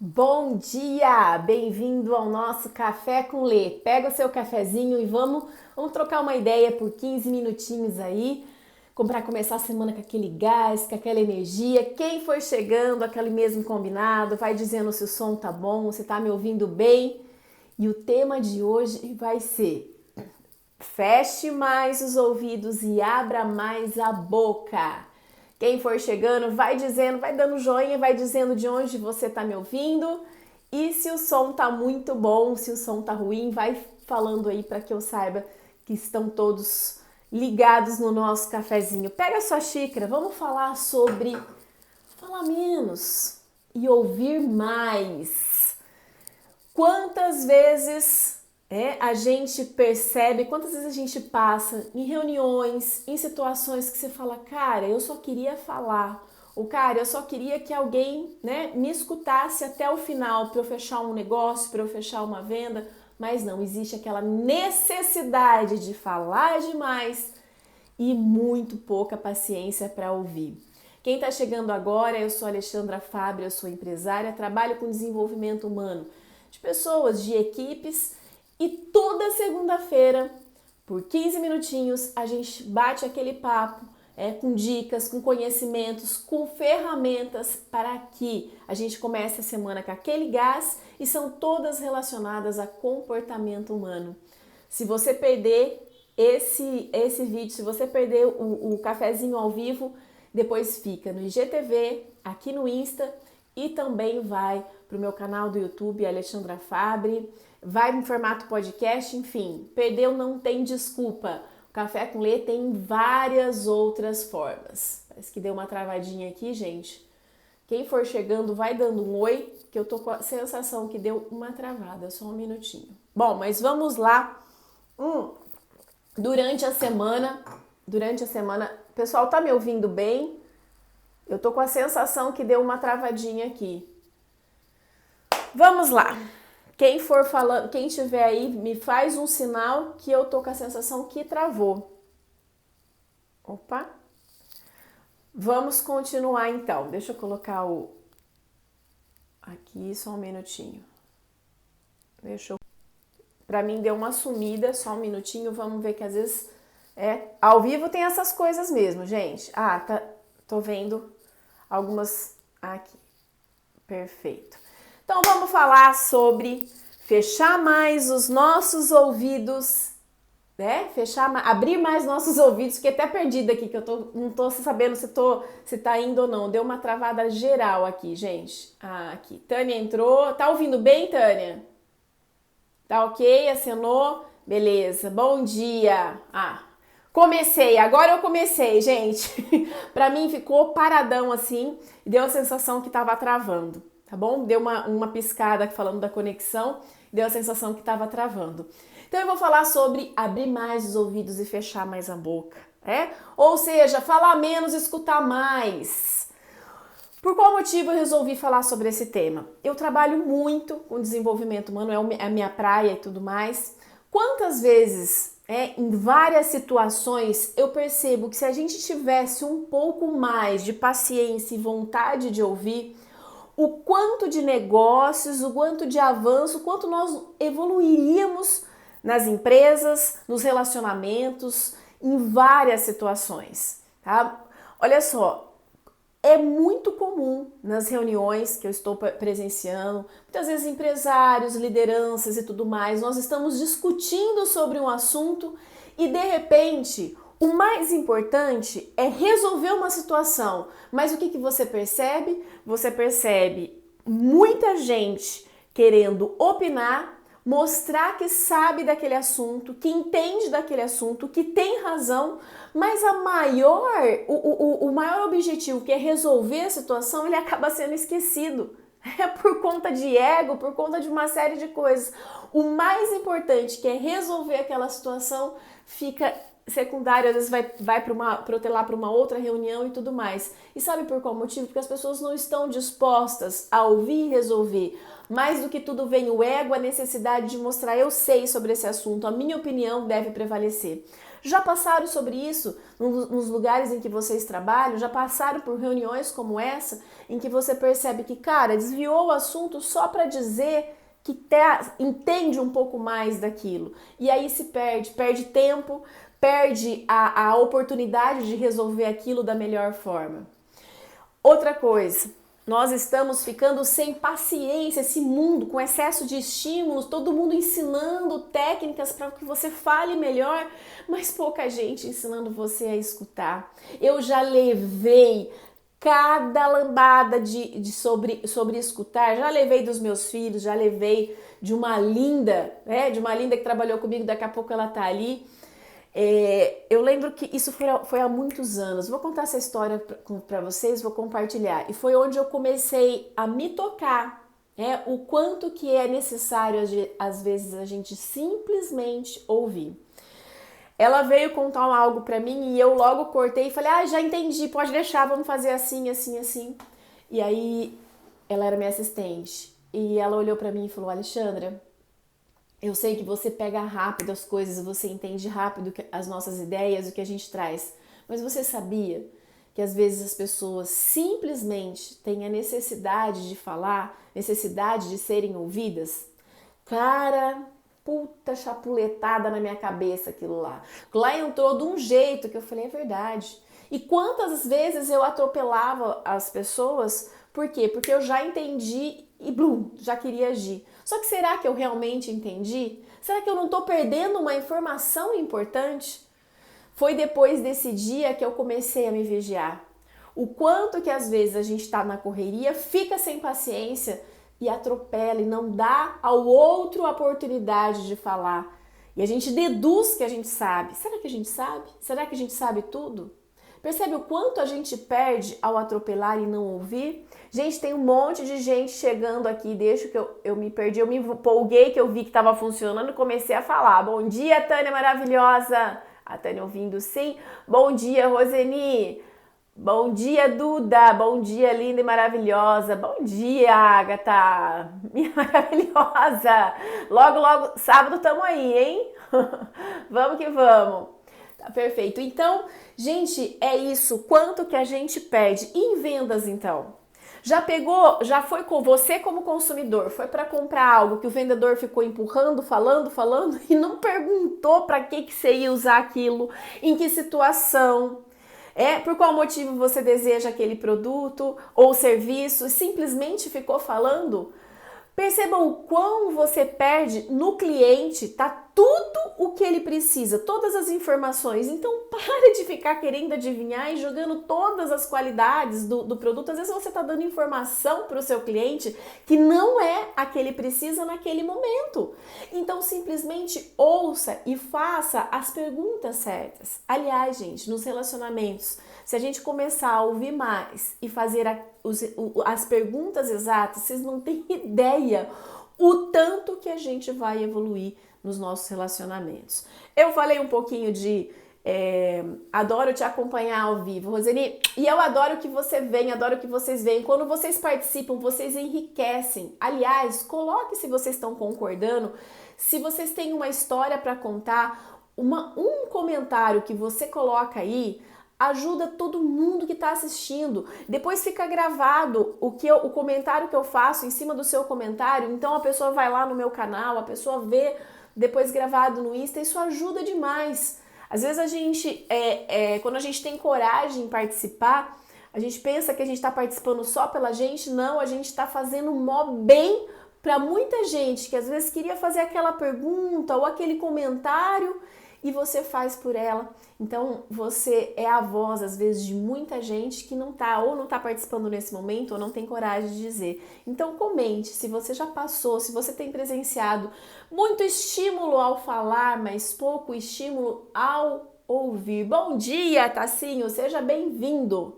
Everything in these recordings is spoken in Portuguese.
Bom dia! Bem-vindo ao nosso Café com Lê. Pega o seu cafezinho e vamos trocar uma ideia por 15 minutinhos aí, para começar a semana com aquele gás, com aquela energia. Quem for chegando, aquele mesmo combinado, vai dizendo se o som tá bom, se tá me ouvindo bem. E o tema de hoje vai ser: feche mais os ouvidos e abra mais a boca. Quem for chegando, vai dizendo, vai dando joinha, vai dizendo de onde você tá me ouvindo. E se o som tá muito bom, se o som tá ruim, vai falando aí para que eu saiba que estão todos ligados no nosso cafezinho. Pega a sua xícara, vamos falar sobre falar menos e ouvir mais. Quantas vezes a gente percebe, quantas vezes a gente passa em reuniões, em situações que você fala, cara, eu só queria falar, ou cara, eu só queria que alguém, me escutasse até o final para eu fechar um negócio, para eu fechar uma venda, mas não, existe aquela necessidade de falar demais e muito pouca paciência para ouvir. Quem está chegando agora, eu sou Alexandra Fábio, eu sou empresária, trabalho com desenvolvimento humano de pessoas, de equipes, e toda segunda-feira, por 15 minutinhos, a gente bate aquele papo com dicas, com conhecimentos, com ferramentas para que a gente comece a semana com aquele gás, e são todas relacionadas a comportamento humano. Se você perder esse vídeo, se você perder o cafezinho ao vivo, depois fica no IGTV, aqui no Insta, e também vai para o meu canal do YouTube, Alexandra Fabri, vai em formato podcast, enfim, perdeu, não tem desculpa. O Café com Lê tem várias outras formas. Parece que deu uma travadinha aqui, gente. Quem for chegando, vai dando um oi, que eu tô com a sensação que deu uma travada, só um minutinho. Bom, mas vamos lá. Durante a semana, o pessoal tá me ouvindo bem? Eu tô com a sensação que deu uma travadinha aqui. Vamos lá. Quem for falando, quem tiver aí, me faz um sinal que eu tô com a sensação que travou. Opa. Vamos continuar então. Deixa eu colocar aqui só um minutinho. Pra mim deu uma sumida, só um minutinho. Vamos ver que às vezes ao vivo tem essas coisas mesmo, gente. Tô vendo algumas aqui. Perfeito. Então vamos falar sobre fechar mais os nossos ouvidos, abrir mais nossos ouvidos. Fiquei até perdida aqui, que não tô sabendo se tá indo ou não. Deu uma travada geral aqui, gente. Aqui. Tânia entrou. Tá ouvindo bem, Tânia? Tá ok? Acenou? Beleza. Bom dia. Agora eu comecei, gente. Pra mim ficou paradão assim e deu a sensação que tava travando. Tá bom? Deu uma piscada falando da conexão, deu a sensação que estava travando. Então eu vou falar sobre abrir mais os ouvidos e fechar mais a boca, Ou seja, falar menos, escutar mais. Por qual motivo eu resolvi falar sobre esse tema? Eu trabalho muito com desenvolvimento humano, é a minha praia e tudo mais. Quantas vezes, em várias situações, eu percebo que se a gente tivesse um pouco mais de paciência e vontade de ouvir, o quanto de negócios, o quanto de avanço, o quanto nós evoluiríamos nas empresas, nos relacionamentos, em várias situações, tá? Olha só, é muito comum nas reuniões que eu estou presenciando, muitas vezes empresários, lideranças e tudo mais, nós estamos discutindo sobre um assunto e de repente o mais importante é resolver uma situação, mas o que você percebe? Você percebe muita gente querendo opinar, mostrar que sabe daquele assunto, que entende daquele assunto, que tem razão, mas o maior objetivo, que é resolver a situação, ele acaba sendo esquecido. É por conta de ego, por conta de uma série de coisas. O mais importante, que é resolver aquela situação, fica secundário, às vezes vai protelar para uma outra reunião e tudo mais. E sabe por qual motivo? Porque as pessoas não estão dispostas a ouvir e resolver. Mais do que tudo vem o ego, a necessidade de mostrar eu sei sobre esse assunto, a minha opinião deve prevalecer. Já passaram sobre isso nos lugares em que vocês trabalham? Já passaram por reuniões como essa, em que você percebe que, cara, desviou o assunto só para dizer que entende um pouco mais daquilo. E aí se perde tempo, perde a oportunidade de resolver aquilo da melhor forma. Outra coisa, nós estamos ficando sem paciência, esse mundo com excesso de estímulos, todo mundo ensinando técnicas para que você fale melhor, mas pouca gente ensinando você a escutar. Eu já levei cada lambada sobre escutar, já levei dos meus filhos, já levei de uma linda, de uma linda que trabalhou comigo, daqui a pouco ela tá ali. Eu lembro que isso foi há muitos anos. Vou contar essa história para vocês, vou compartilhar. E foi onde eu comecei a me tocar, o quanto que é necessário, às vezes, a gente simplesmente ouvir. Ela veio contar algo para mim e eu logo cortei e falei, já entendi, pode deixar, vamos fazer assim, assim, assim. E aí, ela era minha assistente. E ela olhou para mim e falou, Alexandra, eu sei que você pega rápido as coisas, você entende rápido as nossas ideias, o que a gente traz. Mas você sabia que às vezes as pessoas simplesmente têm a necessidade de falar, necessidade de serem ouvidas? Cara, puta chapuletada na minha cabeça aquilo lá. Lá entrou de um jeito que eu falei, é verdade. E quantas vezes eu atropelava as pessoas, por quê? Porque eu já entendi e blum, já queria agir. Só que será que eu realmente entendi? Será que eu não estou perdendo uma informação importante? Foi depois desse dia que eu comecei a me vigiar. O quanto que às vezes a gente está na correria, fica sem paciência e atropela e não dá ao outro a oportunidade de falar. E a gente deduz que a gente sabe. Será que a gente sabe? Será que a gente sabe tudo? Percebe o quanto a gente perde ao atropelar e não ouvir? Gente, tem um monte de gente chegando aqui, deixa que eu me perdi, eu me empolguei que eu vi que estava funcionando e comecei a falar. Bom dia, Tânia maravilhosa! A Tânia ouvindo sim. Bom dia, Roseni! Bom dia, Duda! Bom dia, linda e maravilhosa! Bom dia, Agatha! Minha maravilhosa! Logo, logo, sábado tamo aí, hein? Vamos que vamos! Tá perfeito. Então, gente, é isso. Quanto que a gente perde em vendas, então? Já foi com você como consumidor, foi para comprar algo que o vendedor ficou empurrando, falando e não perguntou para que você ia usar aquilo, em que situação, por qual motivo você deseja aquele produto ou serviço, e simplesmente ficou falando? Percebam o quão você perde no cliente, tá tudo o que ele precisa, todas as informações. Então pare de ficar querendo adivinhar e jogando todas as qualidades do produto. Às vezes você está dando informação para o seu cliente que não é a que ele precisa naquele momento. Então simplesmente ouça e faça as perguntas certas. Aliás, gente, nos relacionamentos, se a gente começar a ouvir mais e fazer as perguntas exatas, vocês não têm ideia o tanto que a gente vai evoluir nos nossos relacionamentos. Eu falei um pouquinho de adoro te acompanhar ao vivo, Roseni, e eu adoro que você vem, adoro que vocês venham. Quando vocês participam, vocês enriquecem. Aliás, coloque se vocês estão concordando, se vocês têm uma história para contar, um comentário que você coloca aí, ajuda todo mundo que está assistindo. Depois fica gravado o comentário que eu faço em cima do seu comentário. Então a pessoa vai lá no meu canal, a pessoa vê depois gravado no Insta. Isso ajuda demais. Às vezes a gente, quando a gente tem coragem em participar, a gente pensa que a gente está participando só pela gente. Não, a gente está fazendo mó bem para muita gente que às vezes queria fazer aquela pergunta ou aquele comentário e você faz por ela. Então você é a voz, às vezes, de muita gente que não tá participando nesse momento ou não tem coragem de dizer. Então comente se você já passou, se você tem presenciado muito estímulo ao falar, mas pouco estímulo ao ouvir. Bom dia, Tassinho, seja bem-vindo.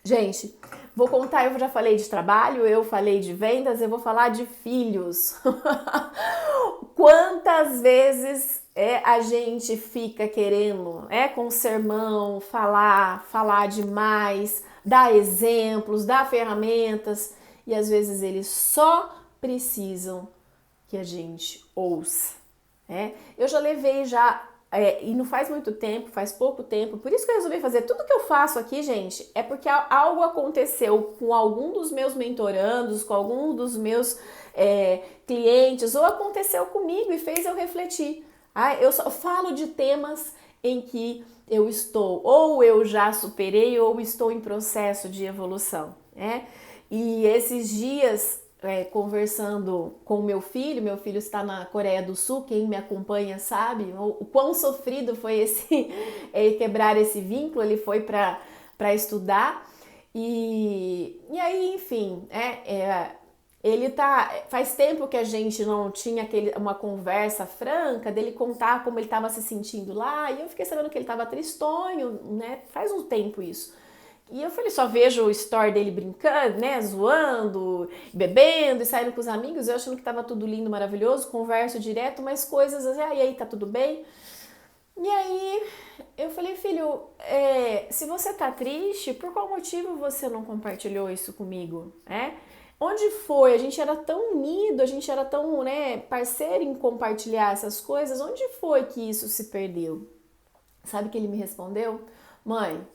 Gente, vou contar, eu já falei de trabalho, eu falei de vendas, eu vou falar de filhos. Quantas vezes a gente fica querendo, com sermão, falar demais, dar exemplos, dar ferramentas, e às vezes eles só precisam que a gente ouça. Eu já levei e não faz muito tempo, faz pouco tempo, por isso que eu resolvi fazer tudo que eu faço aqui, gente, é porque algo aconteceu com algum dos meus mentorandos, com algum dos meus clientes, ou aconteceu comigo e fez eu refletir. Eu só falo de temas em que eu estou, ou eu já superei, ou estou em processo de evolução, né? E esses dias, conversando com o meu filho está na Coreia do Sul, quem me acompanha sabe o quão sofrido foi esse quebrar esse vínculo, ele foi para estudar, e aí, enfim, ele faz tempo que a gente não tinha uma conversa franca dele contar como ele estava se sentindo lá, e eu fiquei sabendo que ele estava tristonho, né? Faz um tempo isso. E eu falei, só vejo o story dele brincando, né, zoando, bebendo e saindo com os amigos, eu achando que tava tudo lindo, maravilhoso, converso direto, mas coisas, e aí, tá tudo bem? E aí, eu falei, filho, se você tá triste, por qual motivo você não compartilhou isso comigo, Onde foi? A gente era tão unido, a gente era tão, né, parceiro em compartilhar essas coisas, onde foi que isso se perdeu? Sabe o que ele me respondeu? Mãe,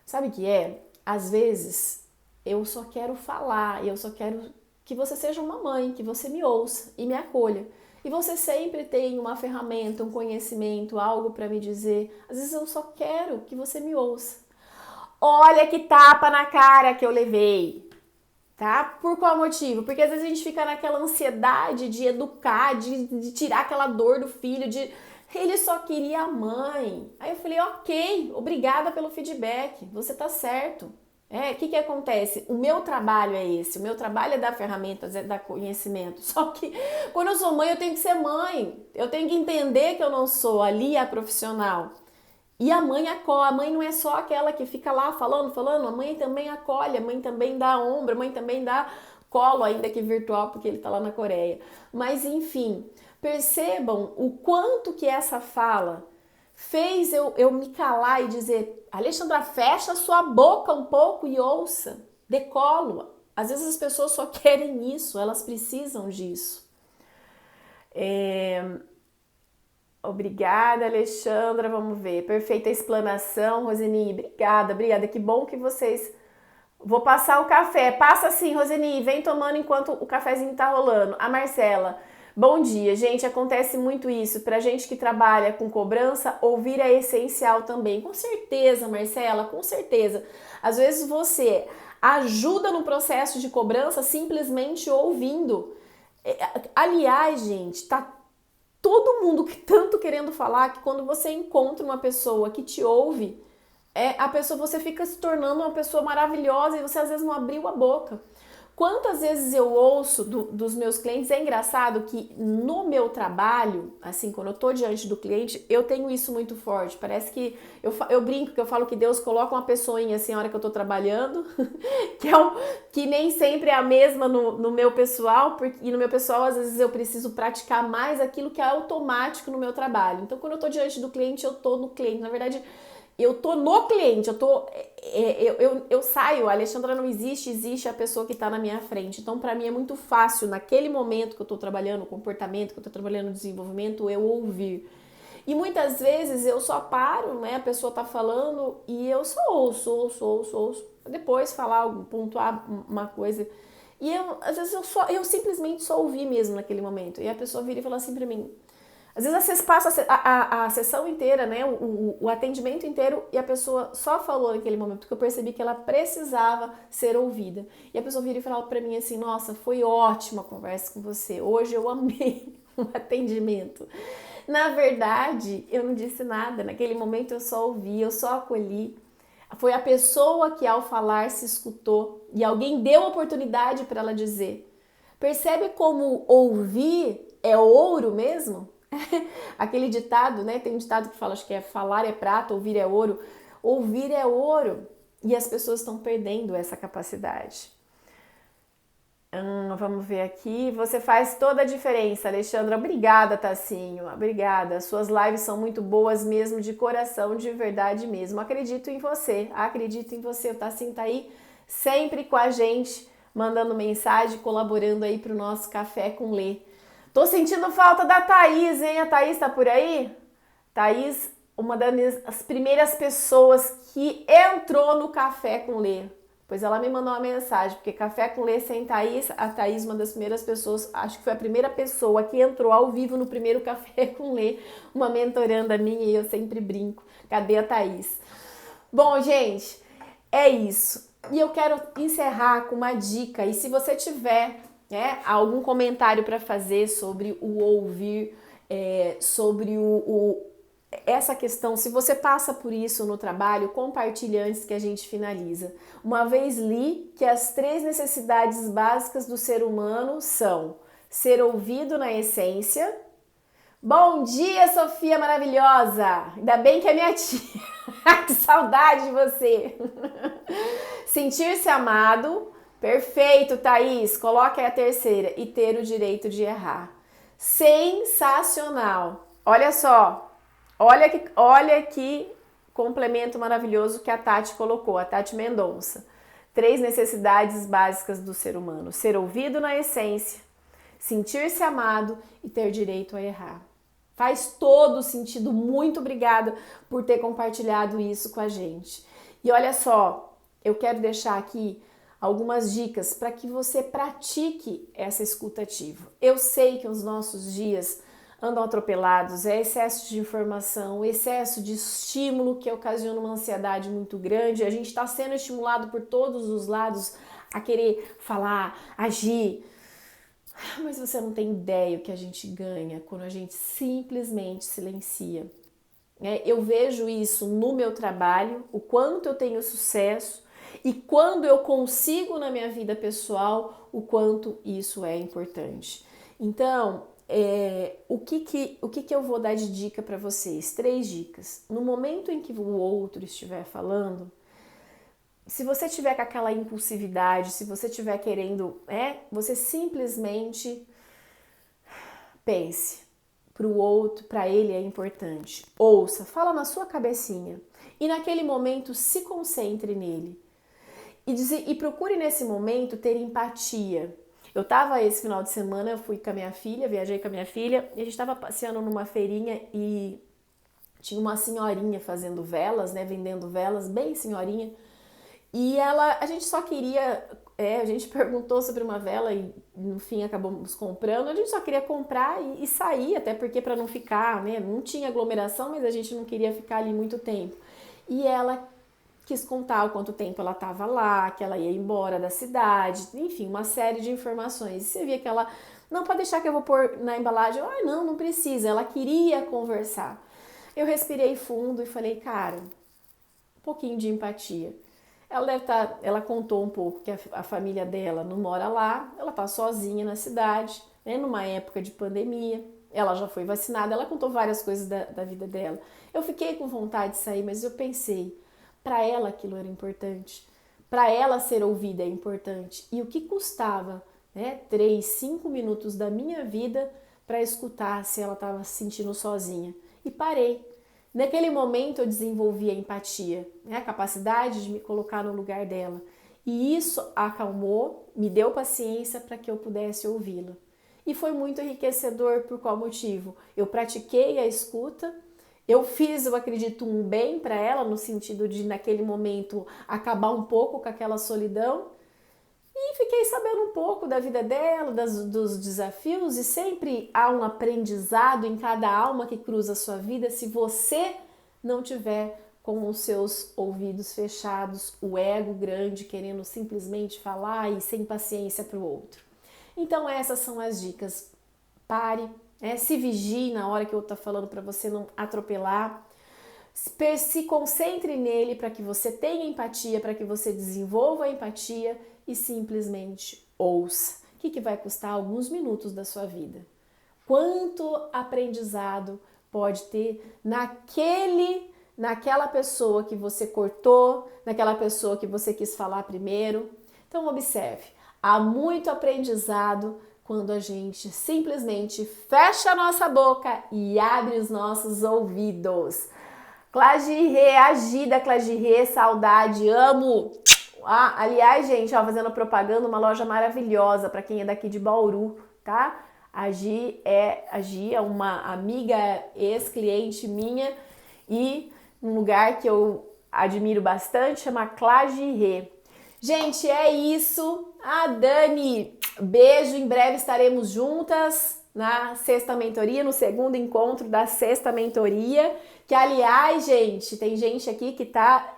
sabe o que é? Às vezes eu só quero falar, eu só quero que você seja uma mãe, que você me ouça e me acolha. E você sempre tem uma ferramenta, um conhecimento, algo para me dizer. Às vezes eu só quero que você me ouça. Olha que tapa na cara que eu levei. Tá? Por qual motivo? Porque às vezes a gente fica naquela ansiedade de educar, de tirar aquela dor do filho, ele só queria a mãe. Aí eu falei, ok, obrigada pelo feedback, você tá certo. O que acontece? O meu trabalho é esse, o meu trabalho é dar ferramentas, é dar conhecimento. Só que quando eu sou mãe, eu tenho que ser mãe. Eu tenho que entender que eu não sou ali a profissional. E a mãe acolhe, a mãe não é só aquela que fica lá falando, a mãe também acolhe, a mãe também dá ombro, a mãe também dá colo, ainda que virtual, porque ele tá lá na Coreia. Mas enfim, percebam o quanto que essa fala fez eu me calar e dizer, Alexandra, fecha sua boca um pouco e ouça, decolo. Às vezes as pessoas só querem isso, elas precisam disso. Obrigada, Alexandra. Vamos ver. Perfeita explanação, Roseni. Obrigada, obrigada. Que bom que vocês. Vou passar o café. Passa sim, Roseni. Vem tomando enquanto o cafezinho tá rolando. A Marcela. Bom dia, gente. Acontece muito isso. Pra gente que trabalha com cobrança, ouvir é essencial também. Com certeza, Marcela, com certeza. Às vezes você ajuda no processo de cobrança simplesmente ouvindo. Aliás, gente, tá todo mundo que tanto querendo falar que quando você encontra uma pessoa que te ouve, a pessoa, você fica se tornando uma pessoa maravilhosa e você às vezes não abriu a boca. Quantas vezes eu ouço dos meus clientes, é engraçado que no meu trabalho, assim, quando eu tô diante do cliente, eu tenho isso muito forte. Parece que eu brinco que eu falo que Deus coloca uma pessoinha assim na hora que eu tô trabalhando, que nem sempre é a mesma no meu pessoal, e no meu pessoal às vezes eu preciso praticar mais aquilo que é automático no meu trabalho. Então quando eu tô diante do cliente, eu tô no cliente. Na verdade, eu tô no cliente, eu saio, a Alexandra não existe, existe a pessoa que tá na minha frente. Então, para mim é muito fácil, naquele momento que eu tô trabalhando o comportamento, que eu tô trabalhando o desenvolvimento, eu ouvir. E muitas vezes eu só paro, né? A pessoa tá falando e eu só ouço. Depois falar, pontuar uma coisa. E às vezes eu simplesmente só ouvi mesmo naquele momento. E a pessoa vira e fala assim pra mim. Às vezes você passa a sessão inteira, né, o atendimento inteiro, e a pessoa só falou naquele momento que eu percebi que ela precisava ser ouvida. E a pessoa vira e fala pra mim assim, nossa, foi ótima a conversa com você, hoje eu amei o atendimento. Na verdade, eu não disse nada, naquele momento eu só ouvi, eu só acolhi. Foi a pessoa que ao falar se escutou e alguém deu oportunidade para ela dizer. Percebe como ouvir é ouro mesmo? Aquele ditado, né? Tem um ditado que fala, acho que é falar é prata, ouvir é ouro. Ouvir é ouro. E as pessoas estão perdendo essa capacidade. Vamos ver aqui. Você faz toda a diferença, Alexandra. Obrigada, Tassinho. Obrigada. Suas lives são muito boas mesmo, de coração, de verdade mesmo. Acredito em você. Acredito em você. O Tassinho tá aí sempre com a gente, mandando mensagem, colaborando aí pro nosso Café com Lê. Tô sentindo falta da Thaís, hein? A Thaís tá por aí? Thaís, uma das primeiras pessoas que entrou no Café com Lê. Pois ela me mandou uma mensagem, porque Café com Lê sem Thaís, a Thaís, uma das primeiras pessoas, acho que foi a primeira pessoa que entrou ao vivo no primeiro Café com Lê, uma mentoranda minha, e eu sempre brinco. Cadê a Thaís? Bom, gente, é isso. E eu quero encerrar com uma dica, e se você tiver algum comentário para fazer sobre o ouvir, sobre essa questão, se você passa por isso no trabalho, compartilhe antes que a gente finaliza. Uma vez li que as 3 necessidades básicas do ser humano são ser ouvido na essência. Bom dia, Sofia maravilhosa! Ainda bem que é minha tia. Que saudade de você! Sentir-se amado. Perfeito, Thaís. Coloque aí a terceira. E ter o direito de errar. Sensacional! Olha só. Olha que complemento maravilhoso que a Tati colocou, a Tati Mendonça. 3 necessidades básicas do ser humano. Ser ouvido na essência, sentir-se amado e ter direito a errar. Faz todo sentido. Muito obrigada por ter compartilhado isso com a gente. E olha só, eu quero deixar aqui algumas dicas para que você pratique essa escuta ativa. Eu sei que os nossos dias andam atropelados, é excesso de informação, excesso de estímulo que ocasiona uma ansiedade muito grande. A gente está sendo estimulado por todos os lados a querer falar, agir. Mas você não tem ideia o que a gente ganha quando a gente simplesmente silencia. Eu vejo isso no meu trabalho, o quanto eu tenho sucesso, e quando eu consigo na minha vida pessoal, o quanto isso é importante. Então, o que eu vou dar de dica para vocês? 3 dicas. No momento em que o outro estiver falando, se você tiver com aquela impulsividade, se você estiver querendo, você simplesmente pense. Para o outro, para ele é importante. Ouça, fala na sua cabecinha. E naquele momento se concentre nele. E procure nesse momento ter empatia. Eu tava esse final de semana, eu fui com a minha filha, viajei com a minha filha, e a gente tava passeando numa feirinha e tinha uma senhorinha fazendo velas, vendendo velas, bem senhorinha. E a gente só queria, a gente perguntou sobre uma vela e no fim acabamos comprando. A gente só queria comprar e sair, até porque para não ficar, não tinha aglomeração, mas a gente não queria ficar ali muito tempo. E ela quis contar o quanto tempo ela estava lá, que ela ia embora da cidade, enfim, uma série de informações. E você via que ela, não, pode deixar que eu vou pôr na embalagem. Não precisa, ela queria conversar. Eu respirei fundo e falei, cara, um pouquinho de empatia. Ela contou um pouco que a família dela não mora lá, ela tá sozinha na cidade, numa época de pandemia, ela já foi vacinada, ela contou várias coisas da vida dela. Eu fiquei com vontade de sair, mas eu pensei, para ela aquilo era importante, para ela ser ouvida é importante. E o que custava 3, 5 minutos da minha vida para escutar se ela estava se sentindo sozinha? E parei. Naquele momento eu desenvolvi a empatia, a capacidade de me colocar no lugar dela. E isso acalmou, me deu paciência para que eu pudesse ouvi-la. E foi muito enriquecedor. Por qual motivo? Eu pratiquei a escuta. Eu fiz, eu acredito, um bem para ela, no sentido de, naquele momento, acabar um pouco com aquela solidão. E fiquei sabendo um pouco da vida dela, dos desafios, e sempre há um aprendizado em cada alma que cruza a sua vida, se você não tiver com os seus ouvidos fechados, o ego grande, querendo simplesmente falar e sem paciência para o outro. Então essas são as dicas. Pare. Se vigie na hora que eu estou falando para você não atropelar. Se concentre nele para que você tenha empatia, para que você desenvolva a empatia e simplesmente ouça. O que vai custar? Alguns minutos da sua vida. Quanto aprendizado pode ter naquela pessoa que você cortou, naquela pessoa que você quis falar primeiro. Então observe, há muito aprendizado quando a gente simplesmente fecha a nossa boca e abre os nossos ouvidos. Clagirê, Agida, Clagirê, saudade, amo! Aliás, gente, fazendo propaganda, uma loja maravilhosa para quem é daqui de Bauru, tá? A Gi é uma amiga ex-cliente minha e um lugar que eu admiro bastante, chama Clage Rê. Gente, é isso. Dani, beijo. Em breve estaremos juntas na sexta mentoria, no segundo encontro da sexta mentoria. Que, aliás, gente, tem gente aqui que tá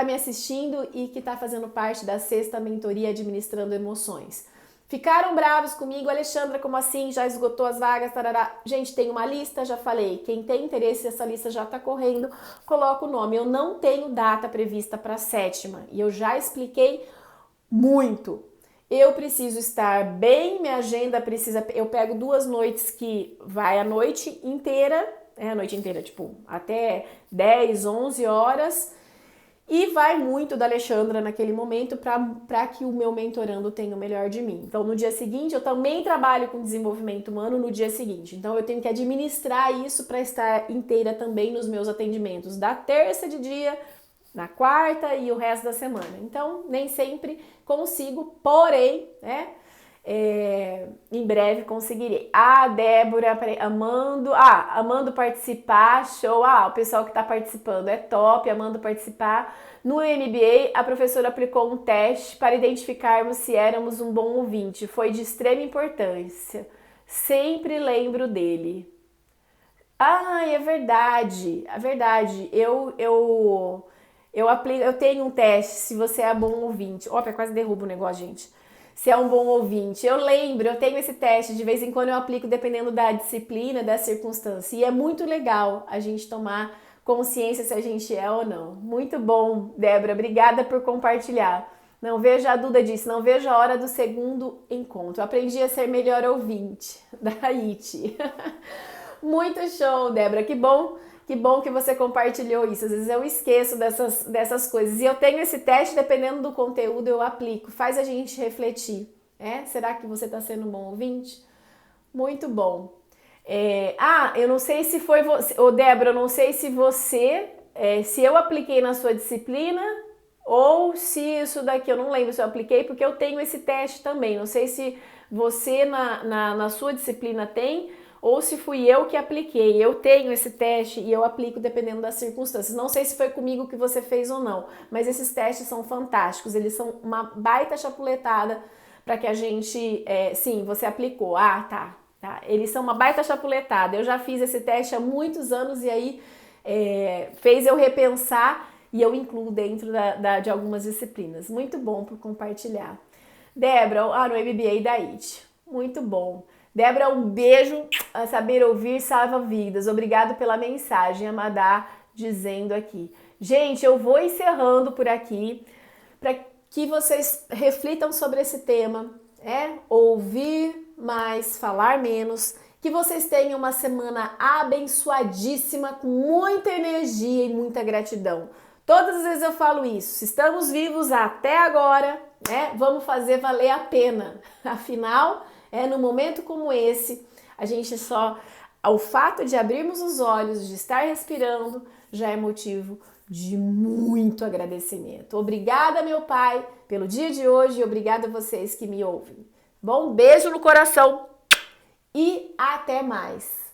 me assistindo e que tá fazendo parte da sexta mentoria Administrando Emoções. Ficaram bravos comigo, Alexandra, como assim? Já esgotou as vagas? Tarará. Gente, tem uma lista, já falei. Quem tem interesse, essa lista já tá correndo, coloca o nome. Eu não tenho data prevista para a sétima e eu já expliquei muito. Eu preciso estar bem, minha agenda precisa. Eu pego 2 noites que vai a noite inteira, tipo, até 10, 11 horas. E vai muito da Alexandra naquele momento para que o meu mentorando tenha o melhor de mim. Então, no dia seguinte, eu também trabalho com desenvolvimento humano no dia seguinte. Então, eu tenho que administrar isso para estar inteira também nos meus atendimentos da terça de dia, na quarta e o resto da semana. Então, nem sempre consigo, porém, né? Em breve conseguirei. Débora, amando participar, show. O pessoal que tá participando é top, amando participar. No MBA, a professora aplicou um teste para identificarmos se éramos um bom ouvinte. Foi de extrema importância. Sempre lembro dele. É verdade, é verdade. Eu tenho um teste se você é bom ouvinte. Opa, quase derrubo o negócio, gente. Se é um bom ouvinte. Eu lembro, eu tenho esse teste, de vez em quando eu aplico dependendo da disciplina, da circunstância. E é muito legal a gente tomar consciência se a gente é ou não. Muito bom, Débora, obrigada por compartilhar. Não vejo, a Duda disse, não vejo a hora do segundo encontro. Aprendi a ser melhor ouvinte, da IT. Muito show, Débora, que bom que você compartilhou isso. Às vezes eu esqueço dessas coisas. E eu tenho esse teste, dependendo do conteúdo, eu aplico. Faz a gente refletir. Será que você está sendo um bom ouvinte? Muito bom. Eu não sei se foi você... Débora, eu não sei se você... se eu apliquei na sua disciplina ou se isso daqui... Eu não lembro se eu apliquei, porque eu tenho esse teste também. Não sei se você na sua disciplina tem... ou se fui eu que apliquei. Eu tenho esse teste e eu aplico dependendo das circunstâncias. Não sei se foi comigo que você fez ou não, mas esses testes são fantásticos, eles são uma baita chapuletada para que a gente... sim, você aplicou. Tá. Eles são uma baita chapuletada. Eu já fiz esse teste há muitos anos e aí fez eu repensar e eu incluo dentro de algumas disciplinas. Muito bom por compartilhar. Débora, no MBA da IT. Muito bom. Débora, um beijo, a saber ouvir salva vidas. Obrigado pela mensagem, a Madá dizendo aqui. Gente, eu vou encerrando por aqui para que vocês reflitam sobre esse tema. Ouvir mais, falar menos. Que vocês tenham uma semana abençoadíssima, com muita energia e muita gratidão. Todas as vezes eu falo isso. Se estamos vivos até agora, vamos fazer valer a pena. Afinal... num momento como esse, a gente o fato de abrirmos os olhos, de estar respirando, já é motivo de muito agradecimento. Obrigada, meu Pai, pelo dia de hoje e obrigada a vocês que me ouvem. Bom, beijo no coração e até mais!